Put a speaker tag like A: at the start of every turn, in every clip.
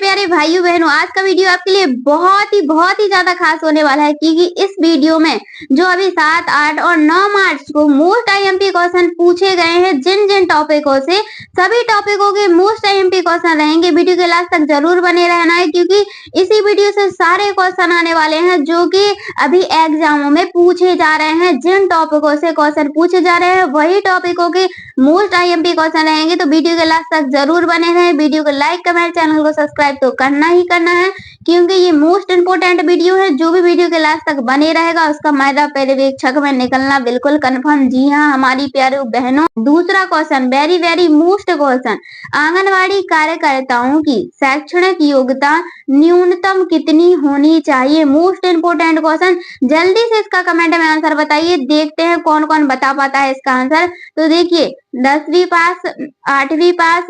A: प्यारे भाइयों बहनों, आज का वीडियो आपके लिए बहुत ही ज्यादा खास होने वाला है क्योंकि इस वीडियो में जो अभी 7, 8 और 9 मार्च को मोस्ट आईएमपी क्वेश्चन पूछे गए हैं जिन जिन टॉपिकों से, सभी टॉपिकों के मोस्ट आईएमपी क्वेश्चन रहेंगे। वीडियो के लास्ट तक जरूर बने रहना है क्योंकि इसी वीडियो से सारे क्वेश्चन आने वाले हैं जो कि अभी एग्जामों में पूछे जा रहे हैं। जिन टॉपिकों से क्वेश्चन पूछे जा रहे हैं वही टॉपिकों के मोस्ट आईएमपी क्वेश्चन रहेंगे, तो वीडियो के लास्ट तक जरूर बने रहें। वीडियो को लाइक, कमेंट, चैनल को सब्सक्राइब तो करना ही करना है क्योंकि ये मोस्ट इंपोर्टेंट वीडियो है। जो भी वीडियो के लास्ट तक बने रहेगा उसका मैदा पर्यवेक्षक में निकलना बिल्कुल कंफर्म। जी हाँ हमारी प्यारी बहनों, दूसरा question very most question, anganwadi कार्यकर्ताओं की शैक्षणिक योग्यता न्यूनतम कितनी होनी चाहिए? मोस्ट इंपोर्टेंट क्वेश्चन, जल्दी से इसका कमेंट में आंसर बताइए। देखते हैं कौन कौन बता पाता है इसका आंसर। तो देखिए 10वीं पास, 8वीं पास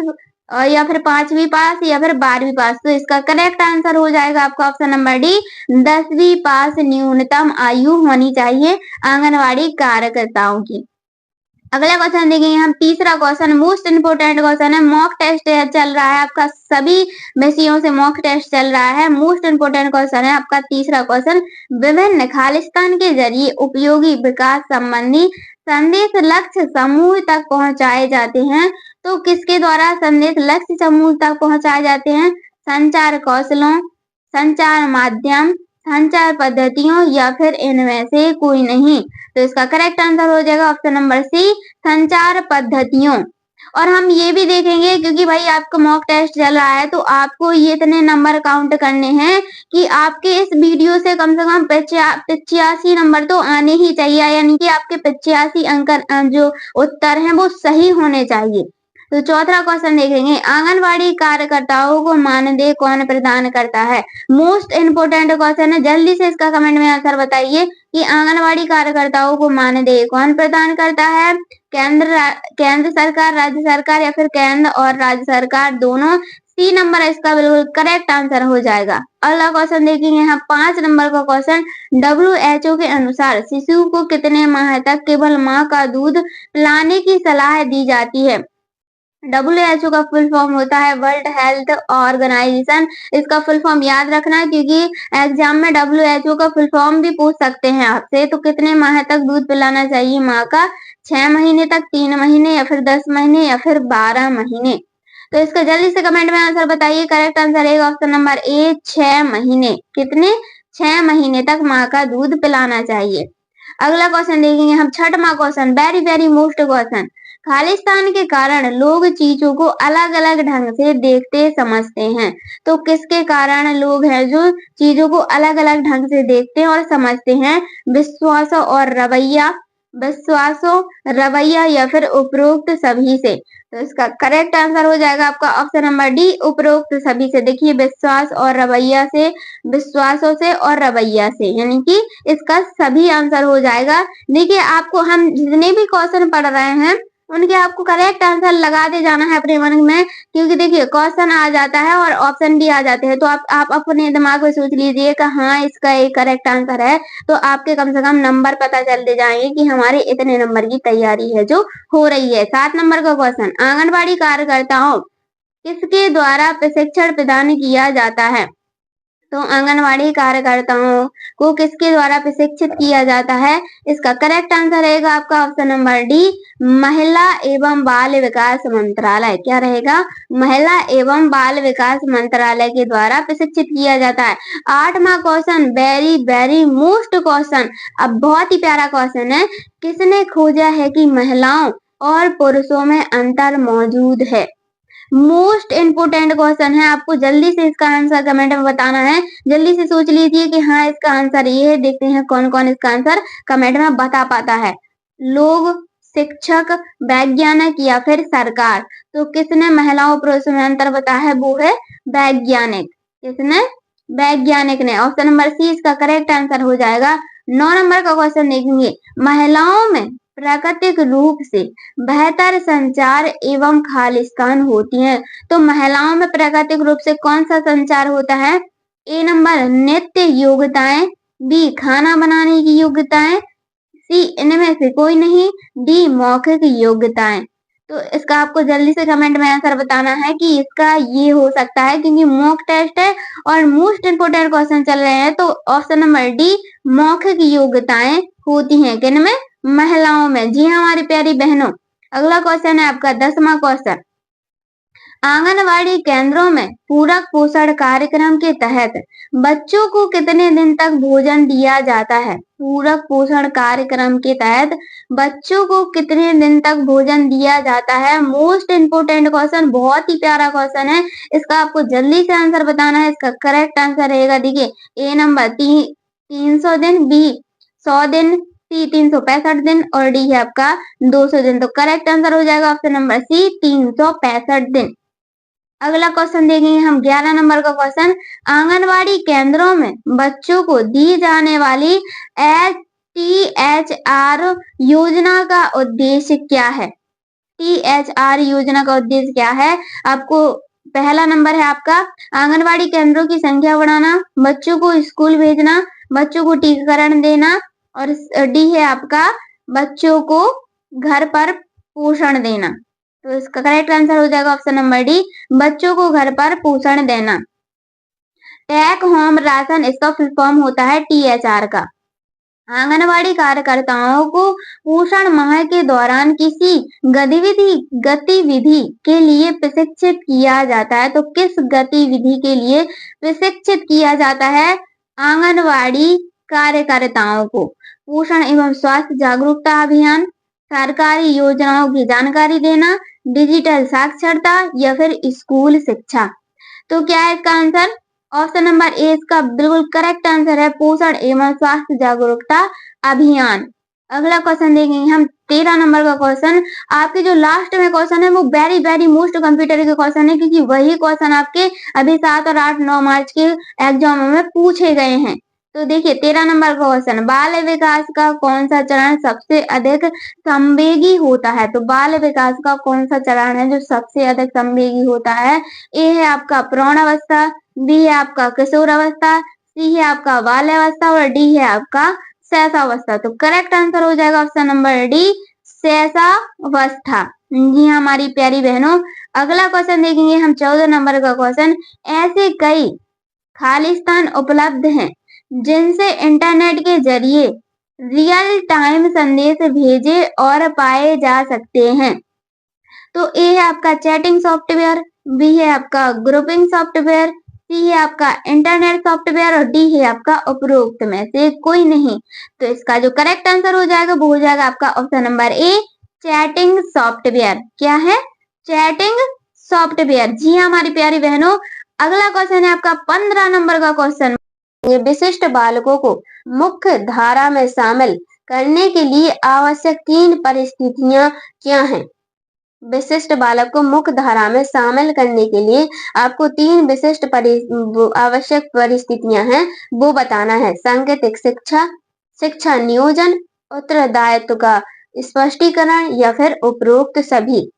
A: या फिर 5वीं पास या फिर 12वीं पास। तो इसका करेक्ट आंसर हो जाएगा आपका ऑप्शन नंबर डी, 10वीं पास न्यूनतम आयु होनी चाहिए आंगनवाड़ी कार्यकर्ताओं की। अगला क्वेश्चन देखेंगे हम, तीसरा क्वेश्चन मोस्ट इंपोर्टेंट क्वेश्चन है। मॉक टेस्ट चल रहा है आपका, सभी विषयों से मॉक टेस्ट चल रहा है। मोस्ट इंपोर्टेंट क्वेश्चन है आपका तीसरा क्वेश्चन, विभिन्न खालिस्तान के जरिए उपयोगी विकास संबंधी संदेश लक्ष्य समूह तक पहुंचाए जाते हैं। तो किसके द्वारा संदेश लक्ष्य समूह तक पहुंचाए जाते हैं? संचार कौशलों, संचार माध्यम, संचार पद्धतियों या फिर इनमें से कोई नहीं। तो इसका करेक्ट आंसर हो जाएगा ऑप्शन नंबर सी, संचार पद्धतियों। और हम ये भी देखेंगे क्योंकि भाई आपका मॉक टेस्ट चल रहा है तो आपको ये इतने नंबर काउंट करने हैं कि आपके इस वीडियो से कम 85 नंबर तो आने ही चाहिए, यानी कि आपके 85 अंक जो उत्तर हैं वो सही होने चाहिए। तो चौथा क्वेश्चन देखेंगे, आंगनवाड़ी कार्यकर्ताओं को मानदेय कौन प्रदान करता है? मोस्ट इंपोर्टेंट क्वेश्चन है, जल्दी से इसका कमेंट में आंसर बताइए कि आंगनवाड़ी कार्यकर्ताओं को मानदेय कौन प्रदान करता है? केंद्र सरकार, राज्य सरकार या फिर केंद्र और राज्य सरकार दोनों। सी नंबर इसका बिल्कुल करेक्ट आंसर हो जाएगा। अगला क्वेश्चन देखेंगे यहाँ 5 नंबर का क्वेश्चन, WHO के अनुसार शिशु को कितने माह तक केवल माँ का दूध पिलाने की सलाह दी जाती है? WHO का फुल फॉर्म होता है वर्ल्ड हेल्थ ऑर्गेनाइजेशन। इसका फुल फॉर्म याद रखना है क्योंकि एग्जाम में WHO का फुल फॉर्म भी पूछ सकते हैं आपसे। तो कितने माह तक दूध पिलाना चाहिए माँ का? 6 महीने तक, 3 महीने या फिर 10 महीने या फिर 12 महीने। तो इसका जल्दी से कमेंट में आंसर बताइए। करेक्ट आंसर है ऑप्शन नंबर ए, 6 महीने। कितने? 6 महीने तक माँ का दूध पिलाना चाहिए। अगला क्वेश्चन देखेंगे हम, छठवां question very most question, Khalistan के कारण लोग चीजों को अलग अलग ढंग से देखते समझते हैं। तो किसके कारण लोग हैं जो चीजों को अलग अलग ढंग से देखते हैं और समझते हैं? विश्वासों और रवैया, या फिर उपरोक्त सभी से। तो इसका करेक्ट आंसर हो जाएगा आपका ऑप्शन नंबर डी, उपरोक्त सभी से। देखिए विश्वास और रवैया से, विश्वासों से और रवैया से, यानी कि इसका सभी आंसर हो जाएगा। देखिए आपको हम जितने भी क्वेश्चन पढ़ रहे हैं उनके आपको करेक्ट आंसर लगाते जाना है अपने मन में, क्योंकि देखिए क्वेश्चन आ जाता है और ऑप्शन भी आ जाते हैं। तो आप अपने दिमाग में सोच लीजिए कि हाँ इसका एक करेक्ट आंसर है, तो आपके कम से कम नंबर पता चलते जाएंगे कि हमारे इतने नंबर की तैयारी है जो हो रही है। 7 नंबर का क्वेश्चन, आंगनबाड़ी कार्यकर्ताओं किसके द्वारा प्रशिक्षण प्रदान किया जाता है? तो आंगनवाड़ी कार्यकर्ताओं को किसके द्वारा प्रशिक्षित किया जाता है? इसका करेक्ट आंसर रहेगा आपका ऑप्शन नंबर डी, महिला एवं बाल विकास मंत्रालय। क्या रहेगा? महिला एवं बाल विकास मंत्रालय के द्वारा प्रशिक्षित किया जाता है। 8वां क्वेश्चन वेरी मोस्ट क्वेश्चन, अब बहुत ही प्यारा क्वेश्चन है, किसने खोजा है कि महिलाओं और पुरुषों में अंतर मौजूद है? मोस्ट इंपोर्टेंट क्वेश्चन है, आपको जल्दी से इसका आंसर कमेंट में बताना है। जल्दी से सोच लीजिए कि हाँ इसका आंसर ये है। देखते हैं कौन कौन इसका आंसर कमेंट में बता पाता है। लोग, शिक्षक, वैज्ञानिक या फिर सरकार। तो किसने महिलाओं पुरुषों में अंतर बताया है? वो है वैज्ञानिक। किसने? वैज्ञानिक ने। ऑप्शन नंबर सी इसका करेक्ट आंसर हो जाएगा। 9 नंबर का क्वेश्चन देखेंगे, महिलाओं में प्राकृतिक रूप से बेहतर संचार एवं खालिस्तान होती हैं। तो महिलाओं में प्राकृतिक रूप से कौन सा संचार होता है? ए नंबर नृत्य योग्यताएं, बी खाना बनाने की योग्यताएं, सी इनमें से कोई नहीं, डी मौखिक योग्यताएं। तो इसका आपको जल्दी से कमेंट में आंसर बताना है कि इसका ये हो सकता है, क्योंकि मॉक टेस्ट है और मोस्ट इम्पोर्टेंट क्वेश्चन चल रहे हैं। तो ऑप्शन नंबर डी, मौखिक योग्यताएं होती हैं किन में? महिलाओं में। जी हाँ हमारी प्यारी बहनों, अगला क्वेश्चन है आपका 10वां क्वेश्चन। आंगनवाड़ी केंद्रों में पूरक पोषण कार्यक्रम के तहत बच्चों को कितने दिन तक भोजन दिया जाता है? पूरक पोषण कार्यक्रम के तहत बच्चों को कितने दिन तक भोजन दिया जाता है? मोस्ट इम्पोर्टेंट क्वेश्चन, बहुत ही प्यारा क्वेश्चन है। इसका आपको जल्दी से आंसर बताना है। इसका करेक्ट आंसर रहेगा, देखिए ए नंबर 300 दिन, बी 100 दिन, सी 365 दिन और डी है आपका 200 दिन। तो करेक्ट आंसर हो जाएगा ऑप्शन नंबर सी 365 दिन। अगला क्वेश्चन देखेंगे हम 11 नंबर का क्वेश्चन। आंगनवाड़ी केंद्रों में बच्चों को दी जाने वाली THR योजना का उद्देश्य क्या है? THR योजना का उद्देश्य क्या है? आपको पहला नंबर है आपका आंगनवाड़ी केंद्रों की संख्या बढ़ाना, बच्चों को स्कूल भेजना, बच्चों को टीकाकरण देना और डी है आपका बच्चों को घर पर पोषण देना। तो इसका करेक्ट आंसर हो जाएगा ऑप्शन नंबर डी, बच्चों को घर पर पोषण देना। टेक होम राशन, इसका फुल फॉर्म होता है THR का। आंगनवाड़ी कार्यकर्ताओं को पोषण माह के दौरान किसी गतिविधि के लिए प्रशिक्षित किया जाता है। तो किस गतिविधि के लिए प्रशिक्षित किया जाता है आंगनवाड़ी कार्यकर्ताओं को? पोषण एवं स्वास्थ्य जागरूकता अभियान, सरकारी योजनाओं की जानकारी देना, डिजिटल साक्षरता या फिर स्कूल शिक्षा। तो क्या है इसका आंसर? ऑप्शन नंबर ए इसका बिल्कुल करेक्ट आंसर है, पोषण एवं स्वास्थ्य जागरूकता अभियान। अगला क्वेश्चन देखेंगे हम 13 नंबर का क्वेश्चन। आपके जो लास्ट में क्वेश्चन है वो वेरी वेरी मोस्ट कंप्यूटर के क्वेश्चन है, क्योंकि वही क्वेश्चन आपके अभी 7 और 8 9 मार्च के एग्जाम में पूछे गए हैं। तो देखिए 13 नंबर का क्वेश्चन, बाल विकास का कौन सा चरण सबसे अधिक संवेगी होता है? तो बाल विकास का कौन सा चरण है जो सबसे अधिक संवेगी होता है? ए है आपका प्रौढ़ अवस्था, बी है आपका किशोर अवस्था, सी है आपका बाल्यावस्था और डी है आपका शैशवावस्था। तो करेक्ट आंसर हो जाएगा ऑप्शन नंबर डी शैशवावस्था। जी हाँ हमारी प्यारी बहनों, अगला क्वेश्चन देखेंगे हम 14 नंबर का क्वेश्चन। ऐसे कई खालिस्तान उपलब्ध हैं जिनसे इंटरनेट के जरिए रियल टाइम संदेश भेजे और पाए जा सकते हैं। तो ए है आपका चैटिंग सॉफ्टवेयर, बी है आपका ग्रुपिंग सॉफ्टवेयर, सी है आपका इंटरनेट सॉफ्टवेयर और डी है आपका उपरोक्त में से कोई नहीं। तो इसका जो करेक्ट आंसर हो जाएगा वो हो जाएगा आपका option number A chatting software. क्या है? Chatting software. जी हाँ हमारी प्यारी बहनों, अगला क्वेश्चन है आपका 15 नंबर का क्वेश्चन। विशिष्ट बालकों को मुख्य धारा में शामिल करने के लिए आवश्यक 3 परिस्थितियां क्या हैं? विशिष्ट बालक को मुख्य धारा में शामिल करने के लिए आपको 3 विशिष्ट आवश्यक परिस्थितियां हैं वो बताना है। सांकेतिक शिक्षा, शिक्षा नियोजन, उत्तरदायित्व का स्पष्टीकरण या फिर उपरोक्त सभी।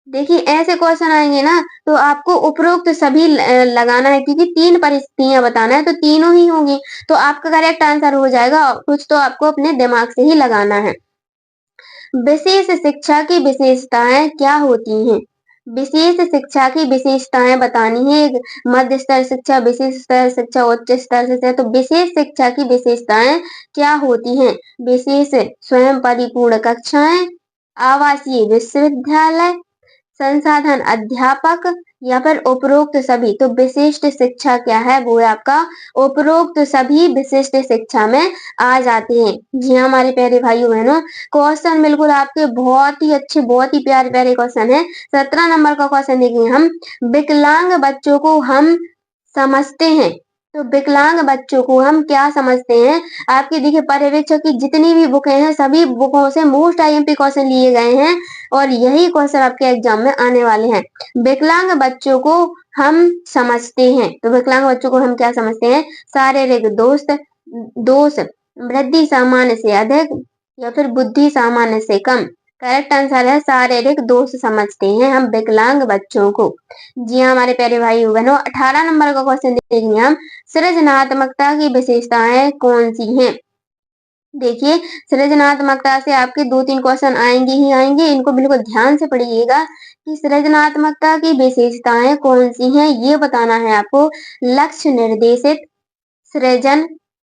A: देखिए ऐसे क्वेश्चन आएंगे ना तो आपको उपरोक्त सभी लगाना है, क्योंकि 3 परिस्थितियां बताना है तो तीनों ही होंगी। तो आपका करेक्ट आंसर हो जाएगा, कुछ तो आपको अपने दिमाग से ही लगाना है। विशेष शिक्षा की विशेषताएं क्या होती हैं? विशेष शिक्षा की विशेषताएं बतानी है। मध्य स्तर शिक्षा, विशेष स्तर शिक्षा, उच्च स्तर शिक्षा। तो विशेष शिक्षा की विशेषताएं क्या होती हैं? विशेष स्वयं परिपूर्ण कक्षाएं, आवासीय विश्वविद्यालय, संसाधन अध्यापक या फिर उपरोक्त सभी। तो विशिष्ट शिक्षा क्या है? वो है आपका उपरोक्त सभी विशिष्ट शिक्षा में आ जाते हैं। जी हाँ हमारे प्यारे भाइयों बहनों, क्वेश्चन बिल्कुल आपके बहुत ही अच्छे, बहुत ही प्यारे प्यारे क्वेश्चन है। 17 नंबर का क्वेश्चन देखेंगे हम। विकलांग बच्चों को हम समझते हैं। तो विकलांग बच्चों को हम क्या समझते हैं? आपके देखिए पर्यवेक्षक की जितनी भी बुकें हैं सभी बुकों से मोस्ट IMP क्वेश्चन लिए गए हैं और यही क्वेश्चन आपके एग्जाम में आने वाले हैं। विकलांग बच्चों को हम समझते हैं। तो विकलांग बच्चों को हम क्या समझते हैं? शारीरिक दोष, वृद्धि सामान्य से अधिक या फिर बुद्धि सामान्य से कम। करेक्ट आंसर है शारीरिक दोष समझते हैं हम विकलांग बच्चों को। जी हाँ हमारे प्यारे भाई बहनों, 18 नंबर का क्वेश्चन देखेंगे हम। सृजनात्मकता की विशेषताएं कौन सी हैं? देखिए, सृजनात्मकता से आपके 2-3 क्वेश्चन आएंगे ही आएंगे। इनको बिल्कुल ध्यान से पढ़िएगा कि सृजनात्मकता की विशेषताएं कौन सी हैं, ये बताना है आपको। लक्ष्य निर्देशित, सृजन,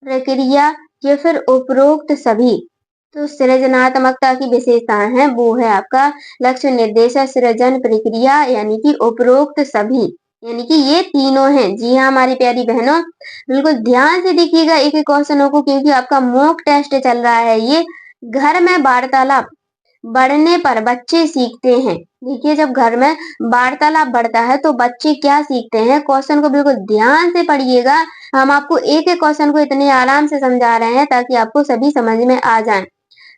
A: प्रक्रिया या फिर उपरोक्त सभी। तो सृजनात्मकता की विशेषताएं हैं वो है आपका लक्ष्य निर्देशित, सृजन, प्रक्रिया यानी कि उपरोक्त सभी, यानी कि ये तीनों हैं। जी हाँ हमारी प्यारी बहनों, बिल्कुल ध्यान से देखिएगा एक एक क्वेश्चनों को, क्योंकि आपका मॉक टेस्ट चल रहा है। ये घर में वार्तालाप बढ़ने पर बच्चे सीखते हैं। देखिए, जब घर में वार्तालाप बढ़ता है तो बच्चे क्या सीखते हैं, क्वेश्चन को बिल्कुल ध्यान से पढ़िएगा। हम आपको एक एक क्वेश्चन को इतने आराम से समझा रहे हैं ताकि आपको सभी समझ में आ जाए।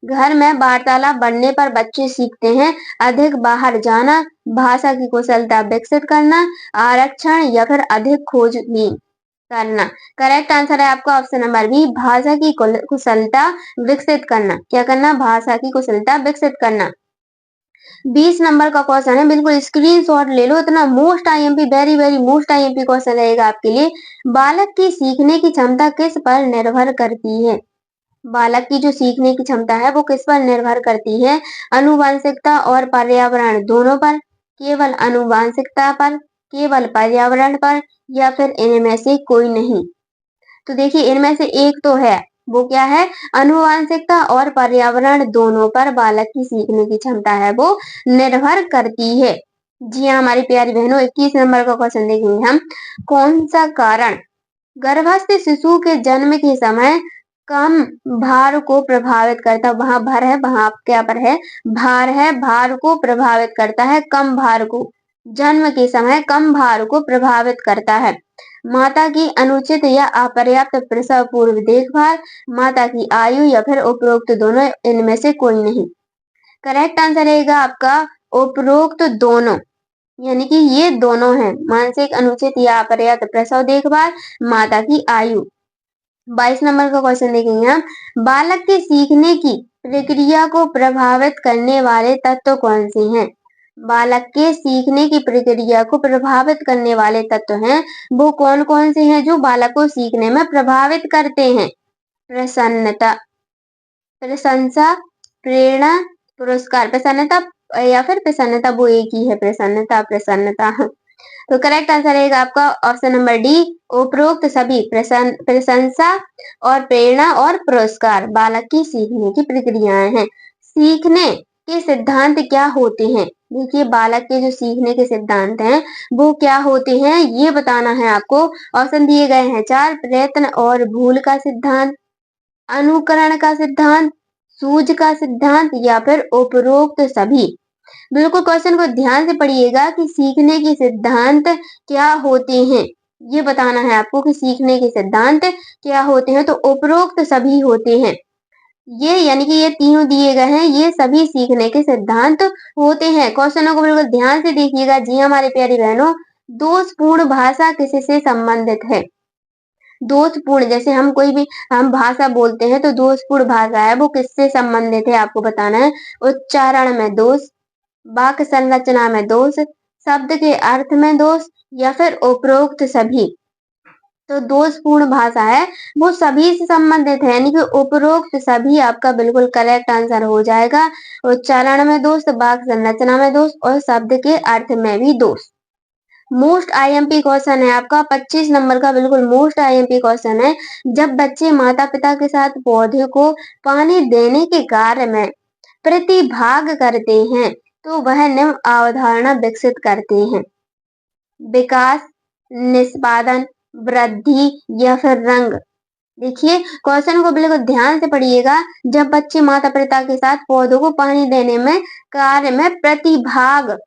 A: घर में वार्तालाप बढ़ने पर बच्चे सीखते हैं अधिक बाहर जाना, भाषा की कुशलता विकसित करना, आरक्षण या फिर अधिक खोजबीन करना। करेक्ट आंसर है आपका ऑप्शन नंबर बी, भाषा की कुशलता विकसित करना। क्या करना? भाषा की कुशलता विकसित करना। 20 नंबर का क्वेश्चन है, बिल्कुल स्क्रीनशॉट ले लो। इतना most IMP, very very most IMP question रहेगा आपके लिए। बालक की सीखने की क्षमता किस पर निर्भर करती है? बालक की जो सीखने की क्षमता है वो किस पर निर्भर करती है? आनुवंशिकता और पर्यावरण दोनों पर, केवल आनुवंशिकता पर, केवल पर्यावरण पर, या फिर इनमें से कोई नहीं? तो देखिए, इनमें से एक तो है, वो क्या है? आनुवंशिकता और पर्यावरण दोनों पर बालक की सीखने की क्षमता है वो निर्भर करती है। जी हाँ हमारी प्यारी बहनों, 21 नंबर का क्वेश्चन देखेंगे हम। कौन सा कारण गर्भस्थ शिशु के जन्म के समय कम भार को प्रभावित करता है? वहां भर है, वहां क्या पर है? भार है। भार को प्रभावित करता है, कम भार को, जन्म के समय कम भार को प्रभावित करता है। माता की अनुचित या अपर्याप्त प्रसव पूर्व देखभाल, माता की आयु, या फिर उपरोक्त दोनों, इनमें से कोई नहीं? करेक्ट आंसर रहेगा आपका उपरोक्त दोनों, यानी कि ये दोनों हैं। मानसिक अनुचित या अपर्याप्त प्रसव देखभाल, माता की आयु। 22 नंबर का क्वेश्चन देखेंगे हम। बालक के सीखने की प्रक्रिया को प्रभावित करने वाले तत्व कौन से हैं? बालक के सीखने की प्रक्रिया को प्रभावित करने वाले तत्व हैं वो कौन कौन से हैं जो बालक को सीखने में प्रभावित करते हैं? प्रसन्नता, प्रशंसा, प्रेरणा, पुरस्कार। प्रसन्नता या फिर प्रसन्नता वो एक ही है, प्रसन्नता प्रसन्नता। तो करेक्ट आंसर रहेगा आपका ऑप्शन नंबर डी, उपरोक्त सभी। प्रशंसा और प्रेरणा और पुरस्कार बालक की सीखने की प्रक्रियाएं हैं। सीखने के सिद्धांत क्या होते हैं? देखिए, बालक के जो सीखने के सिद्धांत हैं वो क्या होते हैं ये बताना है आपको। ऑप्शन दिए गए हैं 4। प्रयत्न और भूल का सिद्धांत, अनुकरण का सिद्धांत, सूझ का सिद्धांत, या फिर उपरोक्त सभी। बिल्कुल क्वेश्चन को ध्यान से पढ़िएगा कि सीखने के सिद्धांत क्या होते हैं, ये बताना है आपको कि सीखने के सिद्धांत क्या होते हैं। तो उपरोक्त सभी होते हैं ये, यानी कि ये तीनों दिए गए हैं, ये सभी सीखने के सिद्धांत होते हैं। क्वेश्चनों को बिल्कुल ध्यान से देखिएगा। जी हमारे प्यारी बहनों, दोषपूर्ण भाषा किससे संबंधित है? दोषपूर्ण, जैसे हम कोई भी हम भाषा बोलते हैं तो दोषपूर्ण भाषा है वो किससे संबंधित है आपको बताना है। उच्चारण में दोष, वाक्य संरचना में दोष, शब्द के अर्थ में दोष, या फिर उपरोक्त सभी। तो दोषपूर्ण भाषा है वो सभी से संबंधित है, यानी कि उपरोक्त सभी आपका बिल्कुल करेक्ट आंसर हो जाएगा। उच्चारण में दोष, वाक्य संरचना में दोष, और शब्द के अर्थ में भी दोष। मोस्ट आईएमपी क्वेश्चन है आपका 25 नंबर का, बिल्कुल मोस्ट आईएमपी क्वेश्चन है। जब बच्चे माता पिता के साथ पौधे को पानी देने के कार्य में प्रतिभाग करते हैं तो वह निम्न अवधारणा विकसित करते हैं: विकास, निष्पादन, वृद्धि, या फिर रंग। देखिए, क्वेश्चन को बिल्कुल ध्यान से पढ़िएगा। जब बच्चे माता पिता के साथ पौधों को पानी देने में कार्य में प्रतिभाग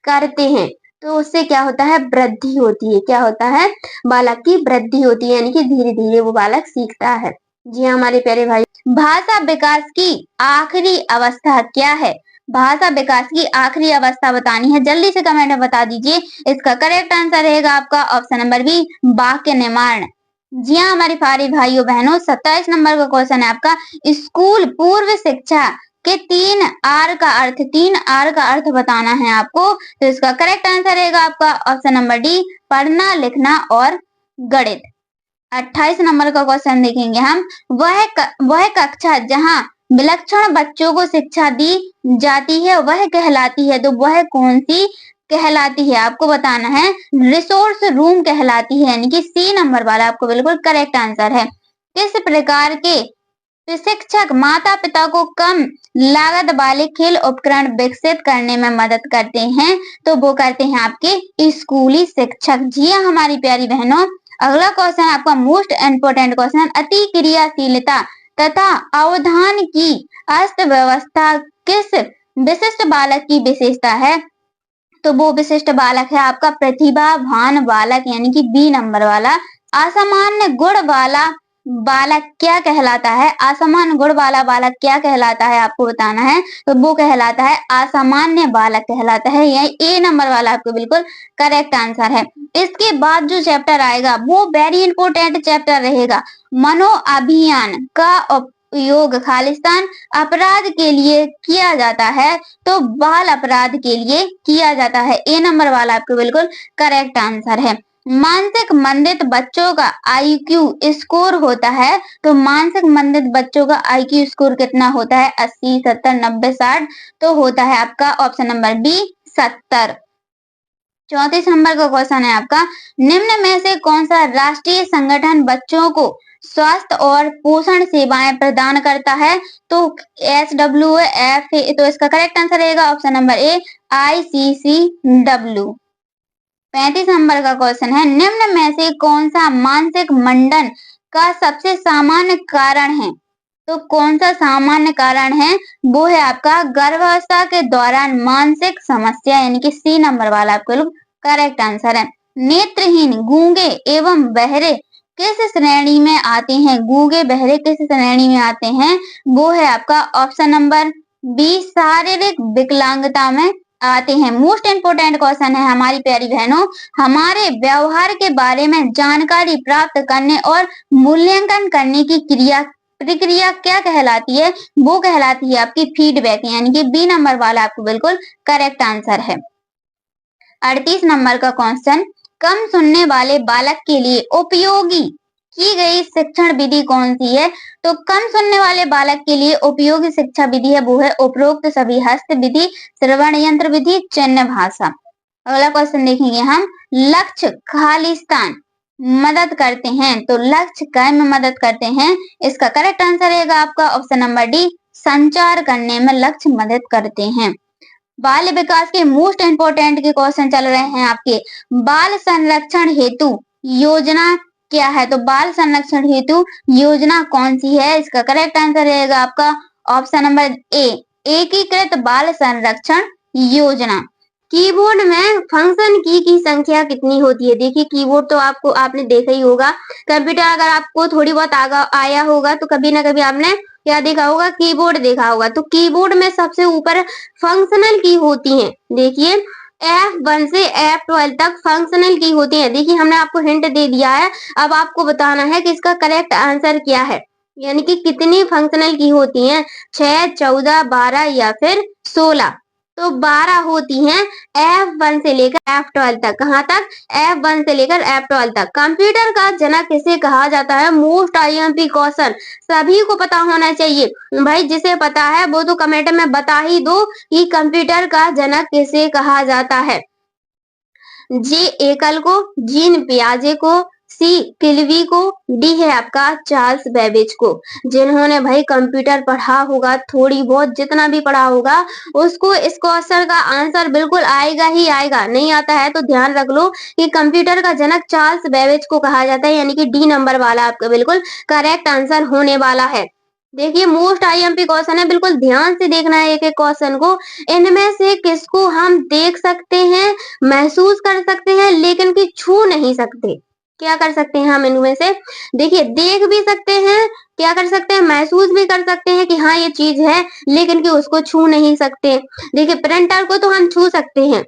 A: करते हैं तो उससे क्या होता है? वृद्धि होती है। क्या होता है? बालक की वृद्धि होती है, यानी कि धीरे धीरे वो बालक सीखता है। जी हाँ हमारे प्यारे भाई, भाषा विकास की आखिरी अवस्था क्या है? भाषा विकास की आखिरी अवस्था बतानी है, जल्दी से कमेंट में बता दीजिए। इसका करेक्ट आंसर रहेगा आपका ऑप्शन नंबर बी, वाक्य निर्माण। जी हाँ हमारे प्यारे भाइयों बहनों, 27 नंबर का क्वेश्चन है आपका। स्कूल पूर्व शिक्षा के 3 आर का अर्थ बताना है आपको। तो इसका करेक्ट आंसर रहेगा आपका ऑप्शन नंबर डी, पढ़ना, लिखना और गणित। 28 नंबर का क्वेश्चन देखेंगे हम। वह कक्षा जहां विलक्षण बच्चों को शिक्षा दी जाती है वह कहलाती है, तो वह कौन सी कहलाती है आपको बताना है। रिसोर्स रूम कहलाती है, यानी कि सी नंबर वाला आपको बिल्कुल करेक्ट आंसर है। किस प्रकार के प्रशिक्षक माता पिता को कम लागत वाले खेल उपकरण विकसित करने में मदद करते हैं, तो वो करते हैं आपके स्कूली शिक्षक। जी हाँ हमारी प्यारी बहनों, अगला क्वेश्चन आपका मोस्ट इम्पोर्टेंट क्वेश्चन, अति क्रियाशीलता तथा अवधान की अस्तव्यवस्था किस विशिष्ट बालक की विशेषता है, तो वो विशिष्ट बालक है आपका प्रतिभावान बालक, यानी कि बी नंबर वाला। असामान्य गुण वाला बालक क्या कहलाता है, असामान्य गुण वाला बालक क्या कहलाता है आपको बताना है, तो वो कहलाता है असामान्य बालक कहलाता है, यही ए नंबर वाला आपको बिल्कुल करेक्ट आंसर है। इसके बाद जो चैप्टर आएगा वो वेरी इंपॉर्टेंट चैप्टर रहेगा, मनो अभियान का उपयोग खालिस्तान अपराध के लिए किया जाता है, तो बाल अपराध के लिए किया जाता है, ए नंबर वाला आपको बिल्कुल करेक्ट आंसर है। मानसिक मंदित बच्चों का आईक्यू स्कोर होता है, तो मानसिक मंदित बच्चों का आईक्यू स्कोर कितना होता है, 80, 70, 90, 60, तो होता है आपका ऑप्शन नंबर बी 70। 34 नंबर का क्वेश्चन है आपका, निम्न में से कौन सा राष्ट्रीय संगठन बच्चों को स्वास्थ्य और पोषण सेवाएं प्रदान करता है, तो SWF, तो इसका करेक्ट आंसर रहेगा option number A ICCW। 35 number का क्वेश्चन है, निम्न में से कौन सा मानसिक मंडन का सबसे सामान्य कारण है, तो कौन सा सामान्य कारण है, वो है आपका गर्भावस्था के दौरान मानसिक समस्या, यानी कि सी नंबर वाला आपको करेक्ट आंसर है। नेत्रहीन, गूंगे एवं बहरे किस श्रेणी में आते हैं, गूंगे बहरे किस श्रेणी में आते हैं, वो है आपका ऑप्शन नंबर बी शारीरिक विकलांगता में आते हैं। मोस्ट इंपोर्टेंट क्वेश्चन है हमारी प्यारी बहनों, हमारे व्यवहार के बारे में जानकारी प्राप्त करने और मूल्यांकन करने की प्रक्रिया क्या कहलाती है, वो कहलाती है आपकी फीडबैक, यानी कि बी नंबर वाला आपको बिल्कुल करेक्ट आंसर है। 38 नंबर का क्वेश्चन, कम सुनने वाले बालक के लिए उपयोगी की गई शिक्षण विधि कौन सी है, तो कम सुनने वाले बालक के लिए उपयोगी शिक्षा विधि है वो है उपरोक्त सभी हस्त विधि, श्रवण यंत्र विधि, चिन्ह भाषा। अगला क्वेश्चन देखेंगे हम, लक्ष्य खालिस्तान मदद करते हैं, तो लक्ष्य काय में मदद करते हैं, इसका करेक्ट आंसर रहेगा आपका ऑप्शन नंबर डी संचार करने में लक्ष्य मदद करते हैं। बाल विकास के मोस्ट इंपोर्टेंट के क्वेश्चन चल रहे हैं आपके, बाल संरक्षण हेतु योजना क्या है, तो बाल संरक्षण हेतु योजना कौन सी है, इसका करेक्ट आंसर रहेगा आपका ऑप्शन नंबर ए एकीकृत बाल संरक्षण योजना। कीबोर्ड में फंक्शन की संख्या कितनी होती है, देखिए कीबोर्ड तो आपने देखा ही होगा, कंप्यूटर अगर आपको थोड़ी बहुत आया होगा तो कभी ना कभी आपने क्या देखा होगा, कीबोर्ड देखा होगा, तो कीबोर्ड में सबसे ऊपर फंक्शनल की होती है, देखिए F1 से F12 तक फंक्शनल की होती है। देखिए हमने आपको हिंट दे दिया है, अब आपको बताना है कि इसका करेक्ट आंसर क्या है, यानी कि कितनी फंक्शनल की होती हैं, 6, 14, 12 या फिर 16, तो 12 होती हैं F1 से लेकर F12 तक। कहाँ तक, F1 से लेकर F12 तक। कंप्यूटर का जनक किसे कहा जाता है, मोस्ट IMP क्वेश्चन सभी को पता होना चाहिए भाई, जिसे पता है वो तो कमेंट में बता ही दो कि कंप्यूटर का जनक किसे कहा जाता है। जे एकल को, जीन पियाजे को, सी किल्वी को, डी है आपका चार्ल्स बेबेज को। जिन्होंने भाई कंप्यूटर पढ़ा होगा, थोड़ी बहुत जितना भी पढ़ा होगा, उसको इस क्वेश्चन का आंसर बिल्कुल आएगा ही आएगा, नहीं आता है तो ध्यान रख लो कि कंप्यूटर का जनक चार्ल्स बेबेज को कहा जाता है, यानी कि डी नंबर वाला आपका बिल्कुल करेक्ट आंसर होने वाला है। देखिए मोस्ट IMP क्वेश्चन है, बिल्कुल ध्यान से देखना है एक एक क्वेश्चन को। इनमें से किसको हम देख सकते हैं, महसूस कर सकते हैं, लेकिन कि छू नहीं सकते, क्या कर सकते हैं हम इनमें से, देखिए देख भी सकते हैं, क्या कर सकते हैं, महसूस भी कर सकते हैं कि हाँ ये चीज है, लेकिन कि उसको छू नहीं सकते। देखिए प्रिंटर को तो हम छू सकते हैं,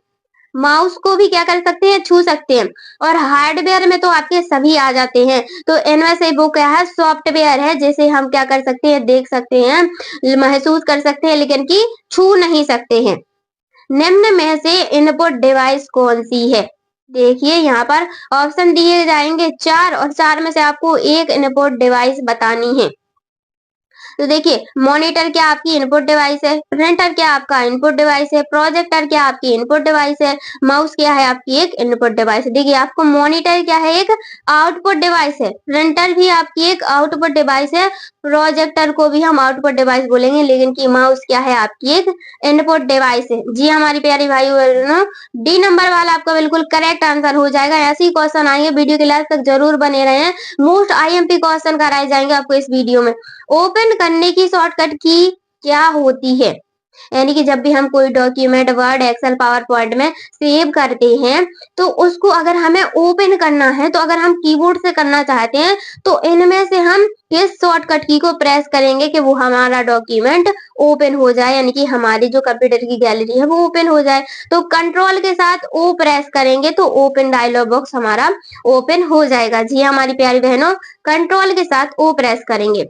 A: माउस को भी क्या कर सकते हैं, छू सकते हैं, और हार्डवेयर में तो आपके सभी आ जाते हैं, तो इनमें से वो क्या है, सॉफ्टवेयर है, जैसे हम क्या कर सकते हैं, देख सकते हैं, महसूस कर सकते हैं, लेकिन कि छू नहीं सकते हैं। निम्न में से इनपुट डिवाइस कौन सी है, देखिए यहाँ पर ऑप्शन दिए जाएंगे 4 और 4 में से आपको एक इनपुट डिवाइस बतानी है। तो देखिए मॉनिटर क्या आपकी इनपुट डिवाइस है, प्रिंटर क्या आपका इनपुट डिवाइस है, प्रोजेक्टर क्या आपकी इनपुट डिवाइस है, माउस क्या है आपकी एक इनपुट डिवाइस है। देखिए आपको मॉनिटर क्या है, एक आउटपुट डिवाइस है, प्रिंटर भी आपकी एक आउटपुट डिवाइस है, प्रोजेक्टर को भी हम आउटपुट डिवाइस बोलेंगे, लेकिन की माउस क्या है आपकी एक इनपुट डिवाइस है। जी हमारी प्यारी भाई बहनों, डी नंबर वाला आपका बिल्कुल करेक्ट आंसर हो जाएगा। ऐसे ही क्वेश्चन आएंगे, वीडियो के लास्ट तक जरूर बने रहे। मोस्ट आईएमपी क्वेश्चन कराए जाएंगे आपको इस वीडियो में। ओपन करने की शॉर्टकट की क्या होती है, यानी कि जब भी हम कोई document Word Excel PowerPoint में सेव करते हैं तो उसको अगर हमें ओपन करना है, तो अगर हम कीबोर्ड से करना चाहते हैं तो इनमें से हम किस शॉर्टकट की को प्रेस करेंगे कि वो हमारा डॉक्यूमेंट ओपन हो जाए, यानी कि हमारी जो कंप्यूटर की गैलरी है वो ओपन हो जाए। तो कंट्रोल के साथ ओ प्रेस करेंगे तो ओपन डायलॉग बॉक्स हमारा ओपन हो जाएगा। जी हमारी प्यारी बहनों, कंट्रोल के साथ ओ प्रेस करेंगे।